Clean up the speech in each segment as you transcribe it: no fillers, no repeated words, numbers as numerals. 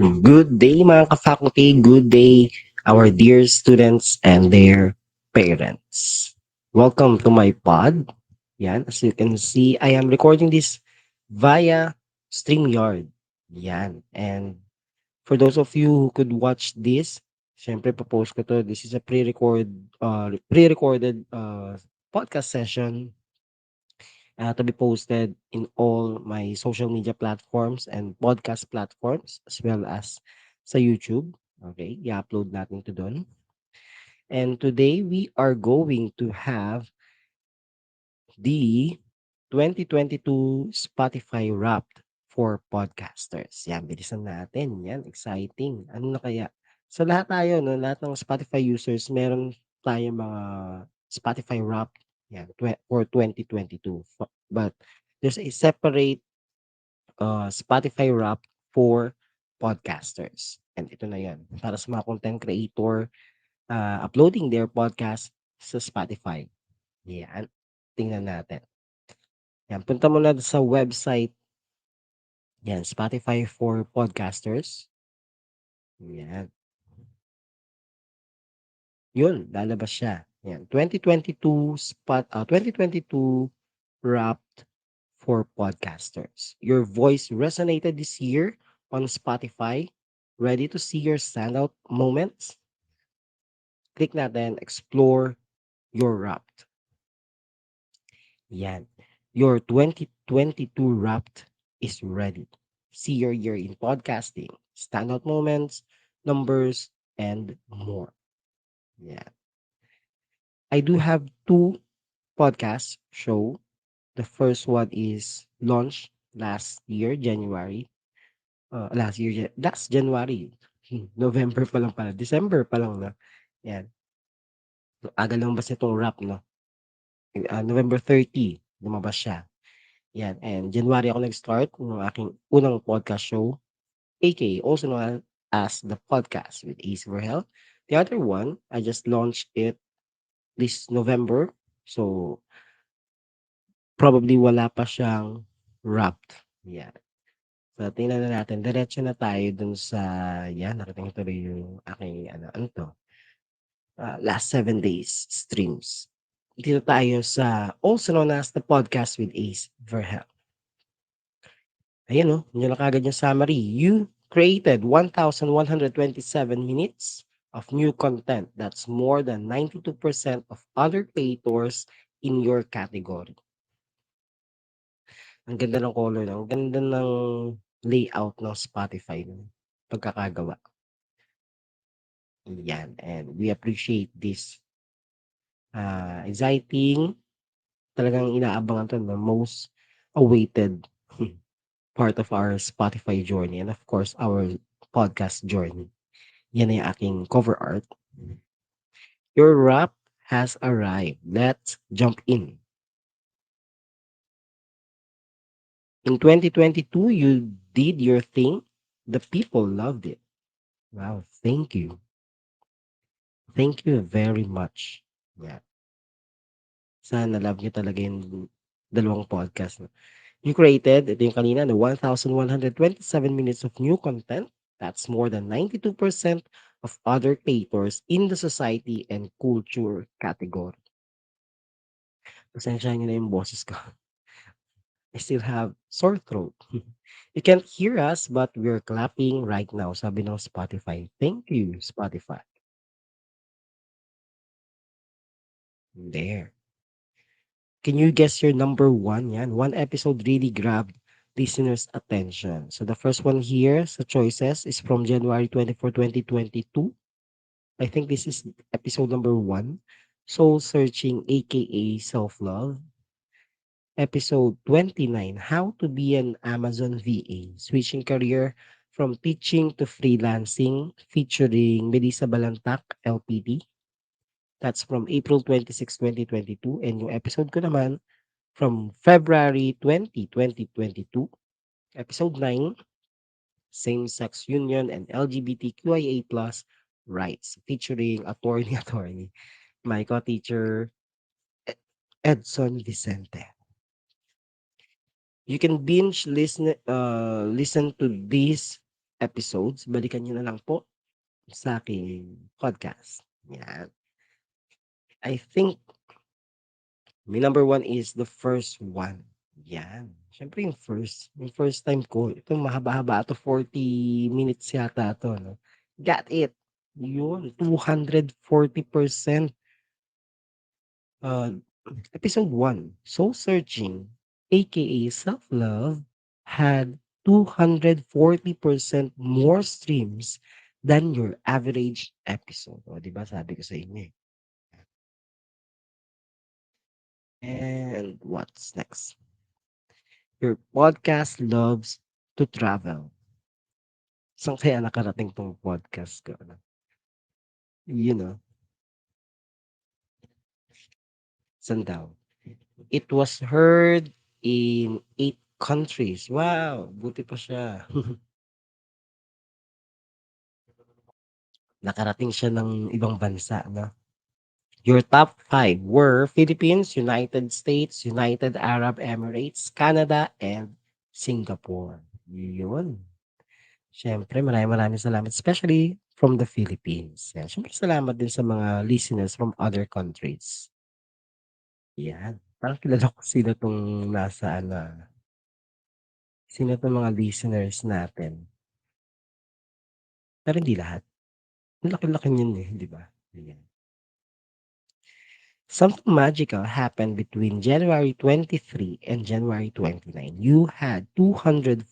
Good day mga ka-faculty, good day our dear students and their parents. Welcome to my pod. Yan, as you can see, I am recording this via StreamYard. Yan, and for those of you who could watch this, syempre pa-post ko to. This is a pre-recorded podcast session to be posted in all my social media platforms and podcast platforms as well as sa YouTube. Okay, i-upload natin to doon. And today we are going to have the 2022 Spotify Wrapped for podcasters. Yan, bilisan natin. Yan, exciting. Ano na kaya? So lahat tayo, no, lahat ng Spotify users, meron tayo mga Spotify Wrapped yan, for 2022. But there's a separate Spotify Wrapped for podcasters. And ito na yan. Para sa mga content creator uploading their podcast sa Spotify. Yan. Tingnan natin. Yan, punta mo na sa website. Yan, Spotify for Podcasters. Yan. Yun, lalabas siya. Yan, 2022 Wrapped for Podcasters. Your voice resonated this year on Spotify. Ready to see your standout moments? Click natin, explore your Wrapped. Yan. Your 2022 Wrapped is ready. See your year in podcasting, standout moments, numbers, and more. Yeah. I do have two podcast show. The first one is launched last year, January. Last January. November pa lang pala. December pa lang na. Yan. Aga lang ba itong wrap, no? November 30, lumabas siya. Yan, and January ako nag-start ng aking unang podcast show, aka also known as The Podcast with Ace Verhel. The other one, I just launched it this November. So, probably wala pa siyang wrapped. Yan. So, tingnan na natin. Diretso na tayo dun sa, yan, nakatingin tuloy yung aking, ano to, last 7 days streams. Dito tayo sa also known as The Podcast with Ace Verhel. Ayan oh, yun na kagad yung summary. You created 1,127 minutes of new content. That's more than 92% of other creators in your category. Ang ganda ng color, ang ganda ng layout ng Spotify ng pagkakagawa. Yan, and we appreciate this. Exciting. Talagang inaabangan to, the most awaited part of our Spotify journey and of course our podcast journey. Yan na yung aking cover art. Your rap has arrived. Let's jump in. In 2022, you did your thing. The people loved it. Wow, thank you. Thank you very much. Yeah. Sana love niyo talaga yung dalawang podcast. No? You created, ito yung kanina, no, 1,127 minutes of new content. That's more than 92% of other creators in the society and culture category. Pasensya niyo na yung boses ko. I still have sore throat. You can't hear us, but we're clapping right now, sabi ng Spotify. Thank you, Spotify. There. Can you guess your number one? Yan. One episode really grabbed listeners' attention. So the first one here sa choices is from January 24, 2022. I think this is episode number one. Soul Searching, aka Self-Love. Episode 29, How to be an Amazon VA, Switching Career from Teaching to Freelancing, featuring Melissa Balantak, LPD. That's from April 26, 2022. And yung episode ko naman, from February 20, 2022. Episode 9, Same-Sex Union and LGBTQIA+ Rights, featuring attorney, my co-teacher, Edson Vicente. You can binge listen to this episodes, balikan niyo na lang po sa aking podcast. Yan. I think my number one is the first one. Yan. Siyempre yung first time ko. Ito mahaba-haba 'to, 40 minutes yata 'to 'no. Got it. Yun, 240%. Uh, episode one, Soul Searching, aka Self-Love, had 240% more streams than your average episode. O, 'di ba sabi ko sa inyo eh. And what's next? Your podcast loves to travel. Saan kaya nakarating 'tong podcast ko 'no? You know, saan daw? It was heard in 8 countries. Wow, buti pa siya. Nakarating siya ng ibang bansa 'no. Your top five were Philippines, United States, United Arab Emirates, Canada, and Singapore. Yun. Siyempre maraming salamat especially from the Philippines. Yan, siyempre salamat din sa mga listeners from other countries. Yan, parang kilala ko sino 'tong nasa ano, sino 'tong mga listeners natin, pero hindi lahat. Ang laki-laki niyan, eh, 'di ba? Ayan. Something magical happened between January 23 and January 29. You had 204%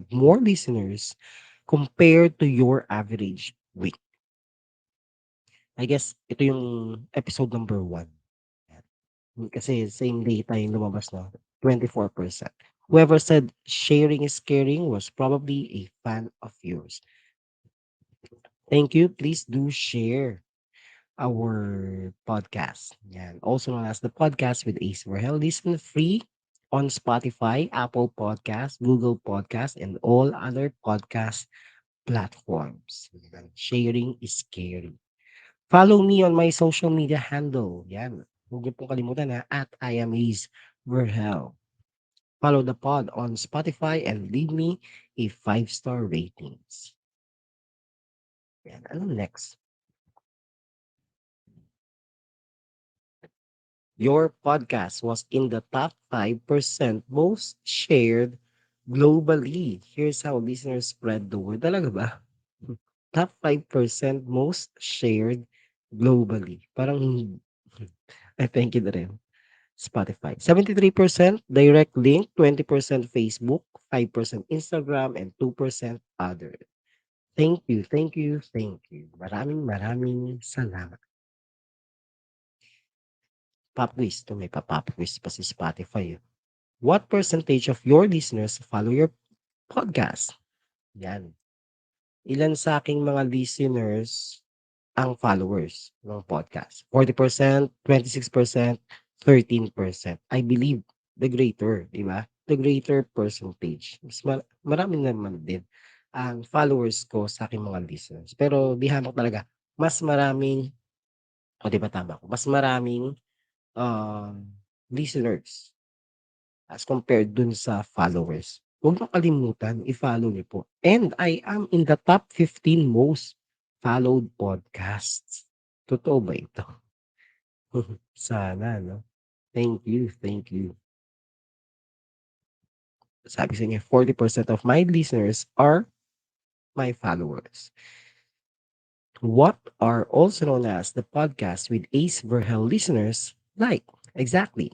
more listeners compared to your average week. I guess ito yung episode number 1. Kasi same data yung lumabas 'no, 24%. Whoever said sharing is caring was probably a fan of yours. Thank you. Please do share our podcast. Yan. Also known as the podcast with Ace Verhel. Listen free on Spotify, Apple Podcast, Google Podcast, and all other podcast platforms. Yan. Sharing is caring. Follow me on my social media handle. Yan. Huwag niyo pong kalimutan na at I am Ace Verhel. Follow the pod on Spotify and leave me a 5-star ratings. Yan. Ano next? Your podcast was in the top 5% most shared globally. Here's how listeners spread the word. Talaga ba? Top 5% most shared globally. Parang I thank you na rin. Spotify. 73% direct link, 20% Facebook, 5% Instagram, and 2% other. Thank you, thank you, thank you. Maraming salamat. Pop quiz. Ito may pa-pop quiz pa si Spotify. What percentage of your listeners follow your podcast? Yan. Ilan sa aking mga listeners ang followers ng podcast? 40%, 26%, 13%. I believe the greater, di ba? The greater percentage. Marami naman din ang followers ko sa aking mga listeners. Pero di hamak talaga, mas maraming, o di ba tama ko, mas maraming um, listeners as compared dun sa followers. Huwag niyong kalimutan i-follow niyo po. And I am in the top 15 most followed podcasts. Totoo ba ito? Sana 'no. Thank you, thank you. Sabi sa inyo 40% of my listeners are my followers. What are also known as the podcast with Ace Verhel listeners like? Exactly.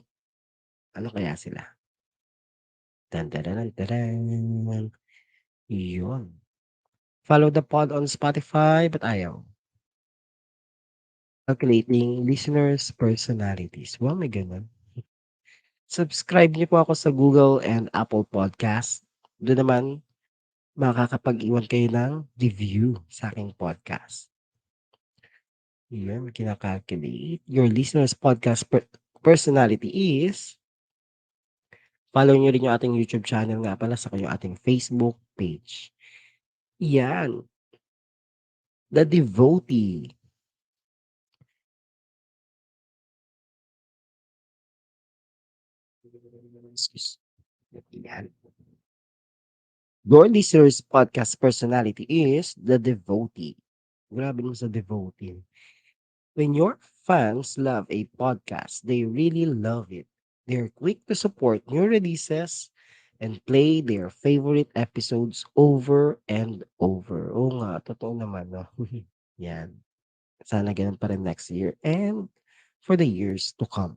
Ano kaya sila? Tan tararan taran. Yun. Follow the pod on Spotify, but ayaw. Calculating listeners' personalities. Wow, may gano'n. Subscribe niyo po ako sa Google and Apple Podcast. Do'n naman makakapag-iwan kayo ng review sa aking podcast. Yun, kina-calculate. Your listeners' podcast personality is follow niyo rin yung ating YouTube channel nga pala saka yung ating Facebook page. Yan, The Devotee. Excuse. Yan. Your listener's podcast personality is the devotee. Grabe mo sa devotee. When your fans love a podcast, they really love it. They're quick to support new releases and play their favorite episodes over and over. Oo nga, totoo naman, no? Yan. Sana ganun pa rin next year and for the years to come.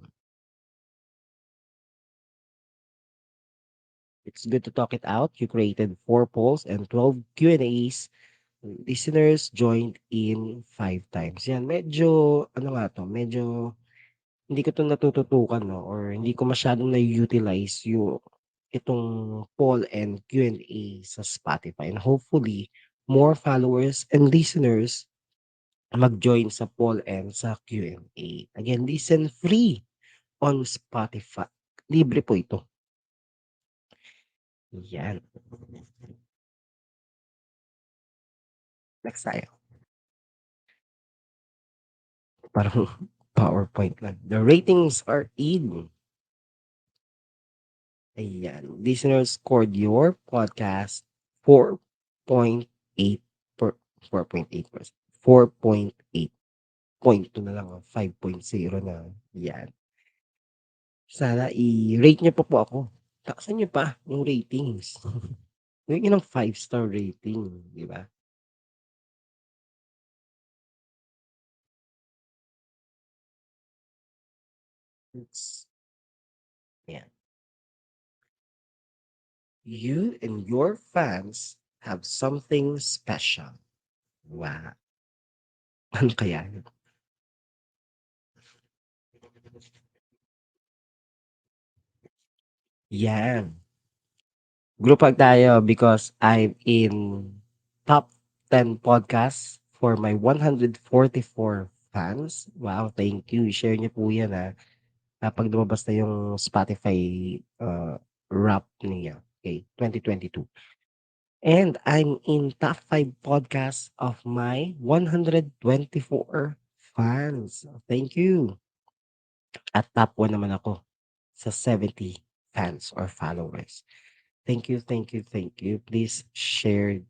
It's good to talk it out. You created 4 polls and 12 Q&As. Listeners joined in 5 times. Yan, medyo, ano nga to, medyo hindi ko 'to natututukan 'no or hindi ko masyadong na-u-utilize itong poll and Q&A sa Spotify and hopefully more followers and listeners mag-join sa poll and sa Q&A. Again, listen free on Spotify. Libre po ito. Yan. Next tayo. Parang PowerPoint lang. The ratings are in. Ayan. Listeners scored your podcast 4.8 per 4.8%. 4.8. Point 2 na lang, 5.0 na. Yan. Sana i-rate niyo pa po ako. Taksan niyo pa yung ratings. Bigyan niyo ng 5-star rating, di ba? It's, yan. You and your fans have something special. Wow. Ano kaya yun? Yan. Group hug tayo because I'm in top 10 podcasts for my 144 fans. Wow, thank you. Share niyo po yan kapag lumabas na yung Spotify rap niya. Okay, 2022. And I'm in top 5 podcasts of my 124 fans. Thank you. At top 1 naman ako sa 70 fans or followers. Thank you, thank you, thank you. Please share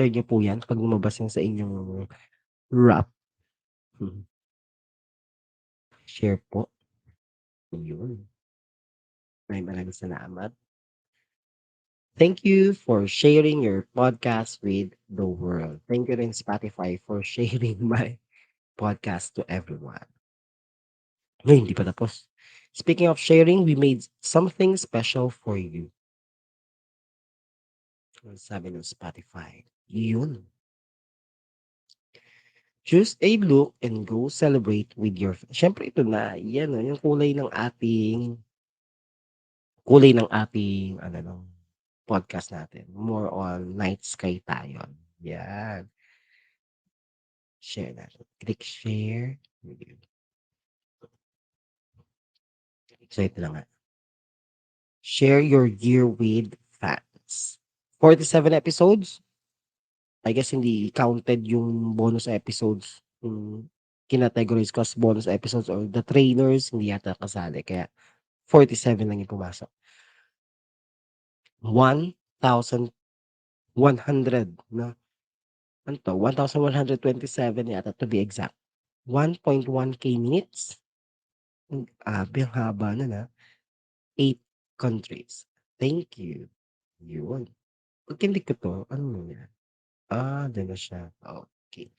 niyo po 'yan 'pag lumabas 'yan sa inyong rap. Mhm. Share po, yun. Maraming salamat. Thank you for sharing your podcast with the world. Thank you rin Spotify for sharing my podcast to everyone. Ay, hindi pa tapos. Speaking of sharing, we made something special for you. Ang sabi ng Spotify, yun. Choose a look and go celebrate with your siyempre ito na, yan yung kulay ng ating ano 'no, podcast natin. More on night sky tayo, yan. Share natin. Click share. So ito na nga. Share your year with fans. 47 episodes. I guess hindi counted yung bonus episodes, yung kinategorize ko as bonus episodes or the trailers hindi yata kasali kaya 47 lang yung pumasok. 1,100 na ano 'to, 1,127 yata to be exact. 1.1K minutes. Grabe ang haba nun, 8 countries. Thank you. Yun. Pag kinlik ko 'to, ano yan? Dun na siya. Okay.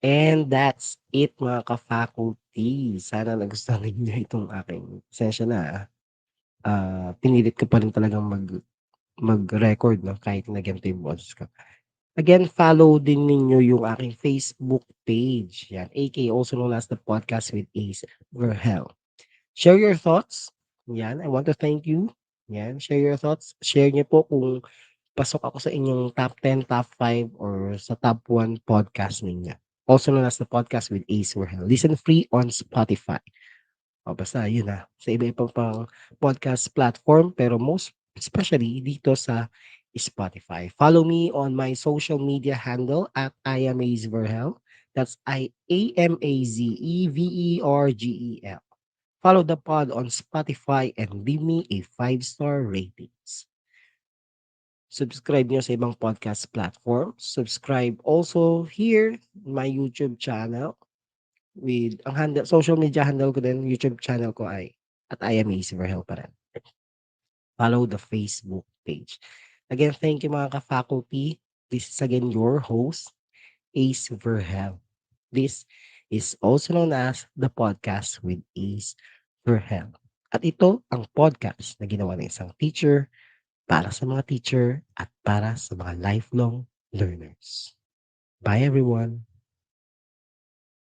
And that's it mga ka-faculty. Sana nagustuhan ninyo itong aking pasensya na, pinilit ko pa rin talagang mag-record 'no, kahit na ganito yung boses ko. Again, follow din ninyo yung aking Facebook page, yan, aka also known as the Podcast with Ace Verhel. Share your thoughts, yan, I want to thank you, yan, share your thoughts. Share niyo po kung pasok ako sa inyong top 10, top 5 or sa top 1 podcast ninyo. Also known as the Podcast with Ace Verhel. Listen free on Spotify. Basta yun, sa iba-ibang pang podcast platform pero most especially dito sa Spotify. Follow me on my social media handle at @IamAzeVerhel. That's IAMAZEVERGEL. Follow the pod on Spotify and leave me a five-star ratings. Subscribe nyo sa ibang podcast platform. Subscribe also here in my YouTube channel with ang handle, social media handle ko din, YouTube channel ko ay at I am Easy for Help pa rin. Follow the Facebook page. Again, thank you mga ka-faculty. This is again your host, Ace Verhel. This is also known as the podcast with Ace Verhel. At ito ang podcast na ginawa ng isang teacher para sa mga teacher at para sa mga lifelong learners. Bye everyone!